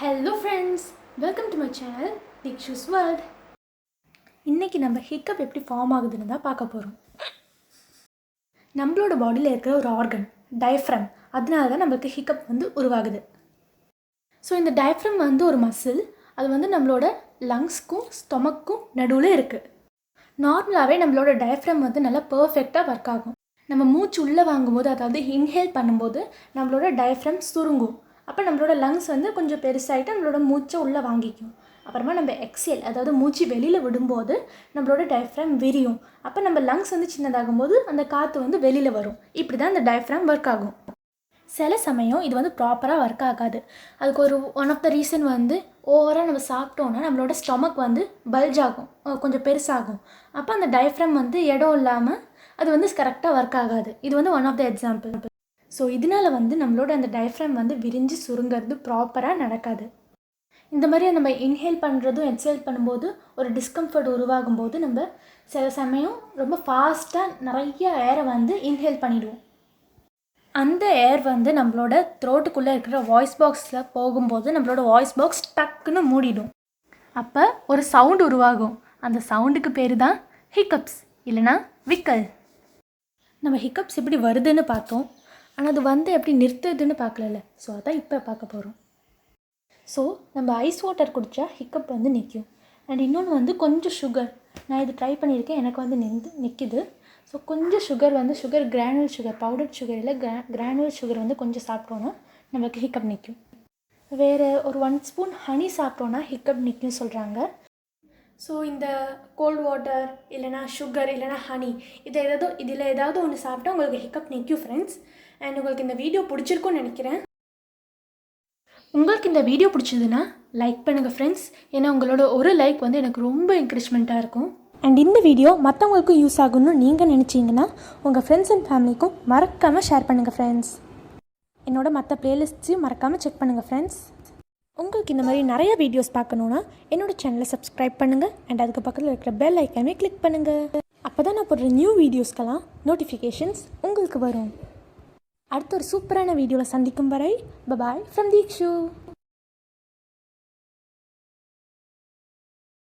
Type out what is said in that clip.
Hello friends, welcome to my channel டிக்ஷூஸ் world. இன்றைக்கி நம்ம ஹிக்கப் எப்படி ஃபார்ம் ஆகுதுன்னு தான் பார்க்க போகிறோம். நம்மளோட பாடியில் இருக்கிற ஒரு ஆர்கன் டயஃப்ரம், அதனால தான் நம்மளுக்கு ஹிக்கப் உருவாகுது. ஸோ இந்த டயஃப்ரம் ஒரு மசில். அது நம்மளோட லங்ஸ்க்கும் ஸ்டொமக்கும் நடுவில் இருக்குது. நார்மலாகவே நம்மளோட டயஃப்ரம் நல்லா பர்ஃபெக்டாக ஒர்க் ஆகும். நம்ம மூச்சு உள்ளே வாங்கும்போது, அதாவது இன்ஹேல் பண்ணும்போது நம்மளோட டயஃப்ரம் சுருங்கும். அப்போ நம்மளோட லங்ஸ் கொஞ்சம் பெருசாகிட்டு நம்மளோட மூச்சை உள்ளே வாங்கிக்கும். அப்புறமா நம்ம எக்ஸேல், அதாவது மூச்சு வெளியில் விடும்போது நம்மளோட டயஃப்ரம் விரியும். அப்போ நம்ம லங்ஸ் சின்னதாகும்போது அந்த காற்று வெளியில் வரும். இப்படி தான் இந்த டயஃப்ரம் ஒர்க் ஆகும். சில சமயம் இது ப்ராப்பராக ஒர்க் ஆகாது. அதுக்கு ஒன் ஆஃப் த ரீசன் ஓவராக நம்ம சாப்பிட்டோன்னா நம்மளோட ஸ்டொமக் பல்ஜ் ஆகும், கொஞ்சம் பெருசாகும். அப்போ அந்த டயஃப்ரம் இடம் இல்லாமல் அது கரெக்டாக ஒர்க் ஆகாது. இது one of the example. So இதனால் நம்மளோட அந்த டயஃப்ரம் விரிஞ்சு சுருங்கிறது ப்ராப்பராக நடக்காது. இந்த மாதிரி நம்ம இன்ஹேல் பண்ணுறதும் எக்ஸேல் பண்ணும்போது ஒரு டிஸ்கம்ஃபர்ட் உருவாகும் போது நம்ம சில சமயம் ரொம்ப ஃபாஸ்ட்டாக நிறைய ஏரை இன்ஹேல் பண்ணிவிடுவோம். அந்த ஏர் நம்மளோட த்ரோட்டுக்குள்ளே இருக்கிற வாய்ஸ் பாக்ஸில் போகும்போது நம்மளோட வாய்ஸ் பாக்ஸ் டக்குன்னு மூடிடும். அப்போ ஒரு சவுண்ட் உருவாகும். அந்த சவுண்டுக்கு பேர் தான் ஹிக்கப்ஸ், இல்லைனா விக்கல். நம்ம ஹிக்கப்ஸ் எப்படி வருதுன்னு பார்த்தோம். ஆனால் அது எப்படி நிறுத்துதுன்னு பார்க்கல. ஸோ அதான் இப்போ பார்க்க போகிறோம். ஸோ நம்ம ஐஸ் வாட்டர் குடித்தா ஹிக்கப் நிற்கும். அண்ட் இன்னொன்று கொஞ்சம் சுகர். நான் இது ட்ரை பண்ணியிருக்கேன், எனக்கு நிற்கிது. ஸோ கொஞ்சம் sugar sugar granular sugar, powder sugar இல்லை, கிரானுவல் சுகர் கொஞ்சம் சாப்பிட்டோன்னா நமக்கு ஹிக்கப் நிற்கும். வேறு ஒரு 1 ஸ்பூன் ஹனி சாப்பிட்டோன்னா ஹிக்கப் நிற்கும் சொல்கிறாங்க. ஸோ இந்த கோல்ட் வாட்டர் இல்லைனா சுகர் இல்லைனா ஹனி இதில் ஏதாவது ஒன்று சாப்பிட்டா உங்களுக்கு ஹிக்கப் நிற்கும் ஃப்ரெண்ட்ஸ். அண்ட் உங்களுக்கு இந்த வீடியோ பிடிச்சிருக்கும்னு நினைக்கிறேன். உங்களுக்கு இந்த வீடியோ பிடிச்சதுன்னா லைக் பண்ணுங்கள் ஃப்ரெண்ட்ஸ். ஏன்னா உங்களோட ஒரு லைக் எனக்கு ரொம்ப என்கரேஜ்மெண்ட்டாக இருக்கும். அண்ட் இந்த வீடியோ மற்றவங்களுக்கும் யூஸ் ஆகும்னு நீங்கள் நினச்சிங்கன்னா உங்கள் ஃப்ரெண்ட்ஸ் அண்ட் ஃபேமிலிக்கும் மறக்காமல் ஷேர் பண்ணுங்கள் ஃப்ரெண்ட்ஸ். என்னோட மற்ற ப்ளேலிஸ்ட்டையும் மறக்காமல் செக் பண்ணுங்கள் ஃப்ரெண்ட்ஸ். உங்களுக்கு இந்த மாதிரி நிறைய வீடியோஸ் பார்க்கணுன்னா என்னோடய சேனலை சப்ஸ்கிரைப் பண்ணுங்கள். அண்ட் அதுக்கு பக்கத்தில் இருக்கிற பெல் ஐக்கானே கிளிக் பண்ணுங்கள். அப்போ தான் நான் போடுற நியூ வீடியோஸ்க்கெல்லாம் நோட்டிஃபிகேஷன்ஸ் உங்களுக்கு வரும். அடுத்த ஒரு சூப்பரான வீடியோவில் சந்திக்கும் வரை பாய் ஃப்ரம் தீக்ஷு.